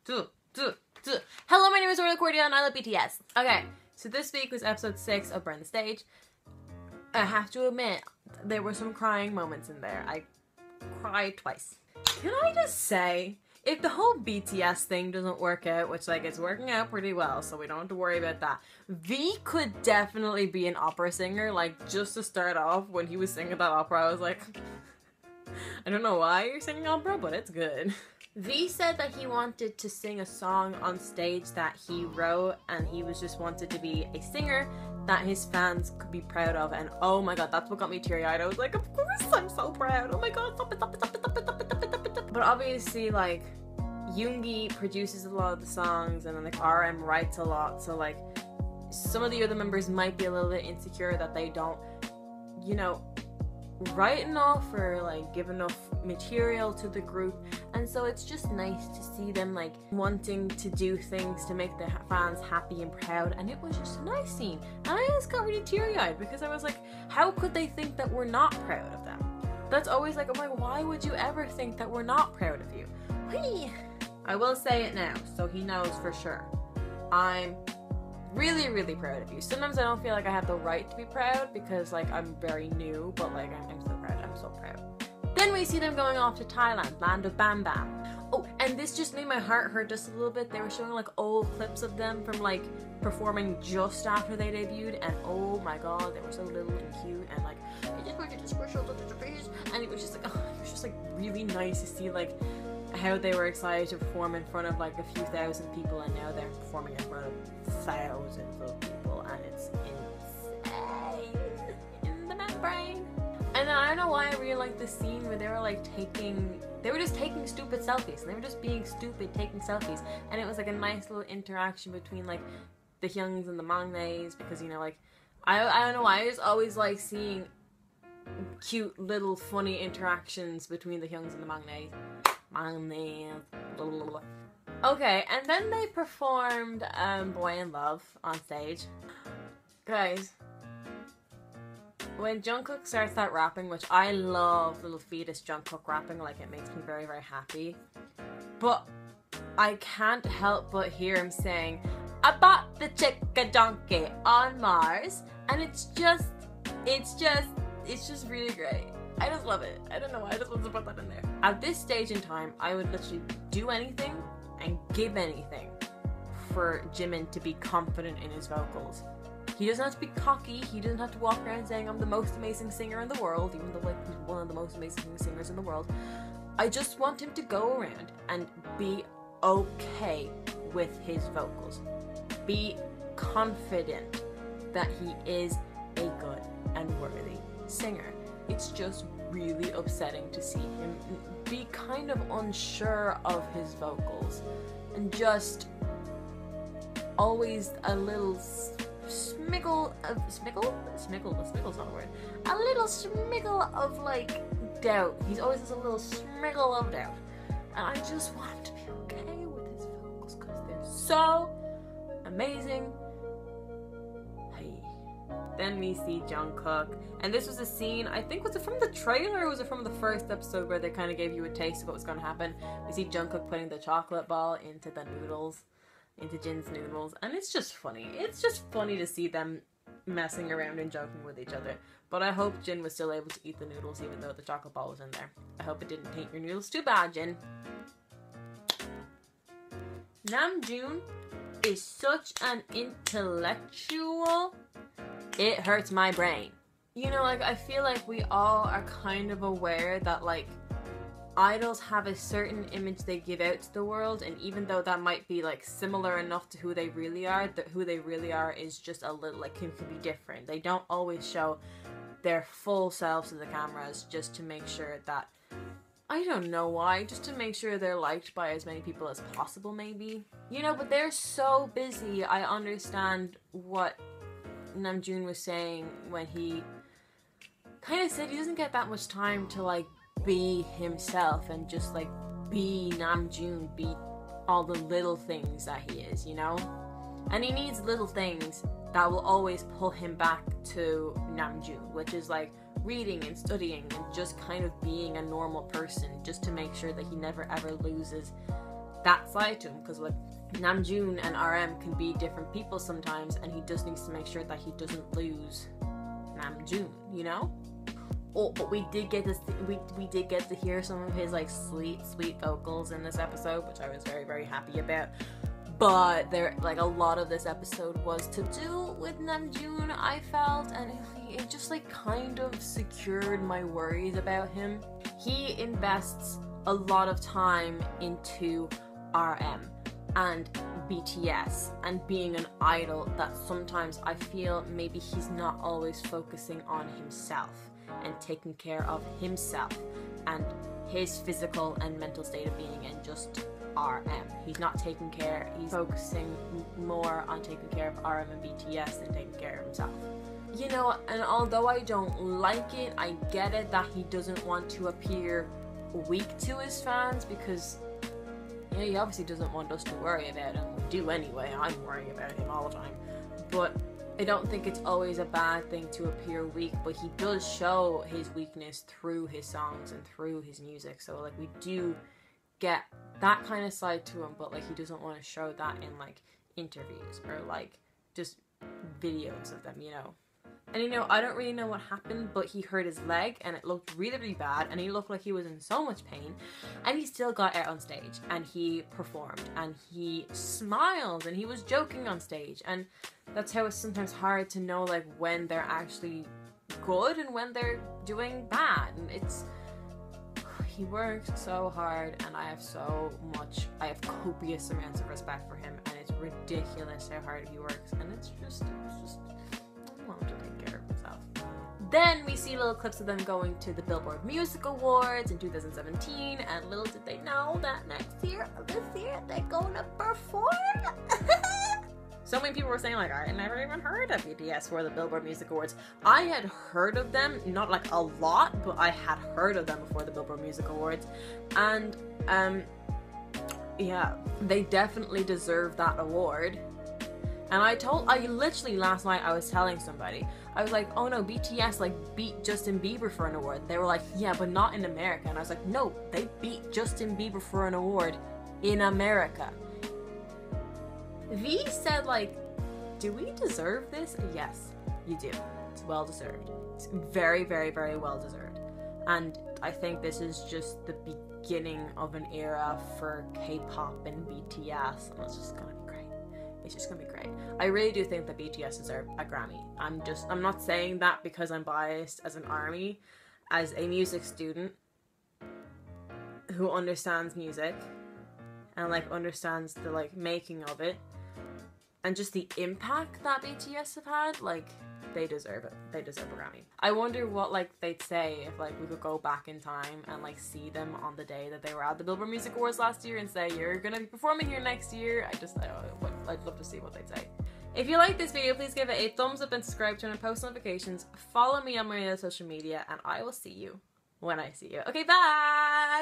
Hello, my name is Aurora Cordia and I love BTS. Okay, so this week was episode 6 of Burn the Stage. I have to admit, there were some crying moments in there. I cried twice. Can I just say, if the whole BTS thing doesn't work out, which like it's working out pretty well, so we don't have to worry about that, V could definitely be an opera singer. Like, just to start off, when he was singing that opera, I was like, I don't know why you're singing opera, but it's good. V said that he wanted to sing a song on stage that he wrote, and he was just wanted to be a singer that his fans could be proud of. And oh my god, that's what got me teary-eyed. I was like, of course I'm so proud. Oh my god, stop it, stop it, stop it, stop it, stop it, stop it, stop it, stop it. But obviously, like, Yoongi produces a lot of the songs, and then like RM writes a lot, so like some of the other members might be a little bit insecure that they don't, you know, write enough or like give enough material to the group. And so it's just nice to see them like wanting to do things to make the fans happy and proud, and it was just a nice scene. And I just got really teary-eyed because I was like, how could they think that we're not proud of them? That's always like, I'm like, why would you ever think that we're not proud of you? Whee! I will say it now so he knows for sure. I'm really, really proud of you. Sometimes I don't feel like I have the right to be proud because like I'm very new, but like I'm so proud. I'm so proud. Then we see them going off to Thailand, land of Bam Bam. Oh, and this just made my heart hurt just a little bit. They were showing like old clips of them from like performing just after they debuted, and oh my god, they were so little and cute, and like I just wanted to squish all the face, and it was just like, oh, it was just like really nice to see like how they were excited to perform in front of like a few thousand people, and now they're performing in front of thousands of people, and it's insane in the membrane. And then I don't know why I really liked the scene where they were like they were just taking stupid selfies, and they were just being stupid taking selfies, and it was like a nice little interaction between like the Hyungs and the Mangnaes, because you know, like I don't know why, I just always like seeing cute little funny interactions between the Hyungs and the Mangnaes. Okay, and then they performed Boy in Love on stage. Guys, when Jungkook starts that rapping, which I love little fetus Jungkook rapping, like it makes me very, very happy, but I can't help but hear him saying, I bought the chicken donkey on Mars, and it's just really great. I just love it. I don't know why, I just want to put that in there. At this stage in time, I would literally do anything and give anything for Jimin to be confident in his vocals. He doesn't have to be cocky, he doesn't have to walk around saying I'm the most amazing singer in the world, even though like he's one of the most amazing singers in the world. I just want him to go around and be okay with his vocals. Be confident that he is a good and worthy singer. It's just really upsetting to see him be kind of unsure of his vocals and just always a little smiggle's not a word. A little smiggle of like doubt. He's always has a little smiggle of doubt. And I just want him to be okay with his vocals because they're so amazing. Then we see Jungkook, and this was a scene, I think, was it from the trailer or was it from the first episode where they kind of gave you a taste of what was going to happen? We see Jungkook putting the chocolate ball into the noodles, into Jin's noodles, and it's just funny. It's just funny to see them messing around and joking with each other. But I hope Jin was still able to eat the noodles even though the chocolate ball was in there. I hope it didn't taint your noodles too bad, Jin. Namjoon is such an intellectual. It hurts my brain. You know, like, I feel like we all are kind of aware that, like, idols have a certain image they give out to the world, and even though that might be, like, similar enough to who they really are, that who they really are is just a little, like, can be different. They don't always show their full selves to the cameras just to make sure that, I don't know why, just to make sure they're liked by as many people as possible, maybe. You know, but they're so busy. I understand what Namjoon was saying when he kind of said he doesn't get that much time to like be himself and just like be Namjoon, be all the little things that he is, you know? And he needs little things that will always pull him back to Namjoon, which is like reading and studying and just kind of being a normal person, just to make sure that he never ever loses that side to him, because like Namjoon and RM can be different people sometimes, and he just needs to make sure that he doesn't lose Namjoon, you know? Oh, but we did get this. We did get to hear some of his like sweet vocals in this episode, which I was very happy about. But there, like, a lot of this episode was to do with Namjoon, I felt, and it just like kind of secured my worries about him. He invests a lot of time into RM and BTS and being an idol that sometimes I feel maybe he's not always focusing on himself and taking care of himself and his physical and mental state of being, and just RM. He's not taking care, he's focusing more on taking care of RM and BTS than taking care of himself. You know, and although I don't like it, I get it that he doesn't want to appear weak to his fans, because you know, he obviously doesn't want us to worry about him. We do anyway, I'm worrying about him all the time. But I don't think it's always a bad thing to appear weak, but he does show his weakness through his songs and through his music. So like we do get that kind of side to him, but like he doesn't want to show that in like interviews or like just videos of them, you know. And you know, I don't really know what happened, but he hurt his leg and it looked really bad, and he looked like he was in so much pain, and he still got out on stage and he performed and he smiled and he was joking on stage. And that's how it's sometimes hard to know like when they're actually good and when they're doing bad. And it's, he works so hard, and I have copious amounts of respect for him, and it's ridiculous how hard he works, and it's just I want him to take care of himself. Then we see little clips of them going to the Billboard Music Awards in 2017, and little did they know that this year they're gonna perform. So many people were saying like, I never even heard of BTS for the Billboard Music Awards. I had heard of them, not like a lot, but I had heard of them before the Billboard Music Awards. And yeah, they definitely deserve that award. And I literally last night I was telling somebody, I was like, oh no, BTS like beat Justin Bieber for an award. They were like, yeah, but not in America. And I was like, no, they beat Justin Bieber for an award in America. V said like, do we deserve this? Yes, you do. It's well deserved. It's very well deserved. And I think this is just the beginning of an era for K-pop and BTS, and it's just gonna be great. It's just gonna be great. I really do think that BTS deserve a Grammy. I'm not saying that because I'm biased as an ARMY, as a music student who understands music and like understands the like making of it. And just the impact that BTS have had, like, they deserve it. They deserve a Grammy. I wonder what, like, they'd say if, like, we could go back in time and, like, see them on the day that they were at the Billboard Music Awards last year and say, you're gonna be performing here next year. I'd love to see what they'd say. If you like this video, please give it a thumbs up and subscribe, turn on post notifications, follow me on my other social media, and I will see you when I see you. Okay, bye!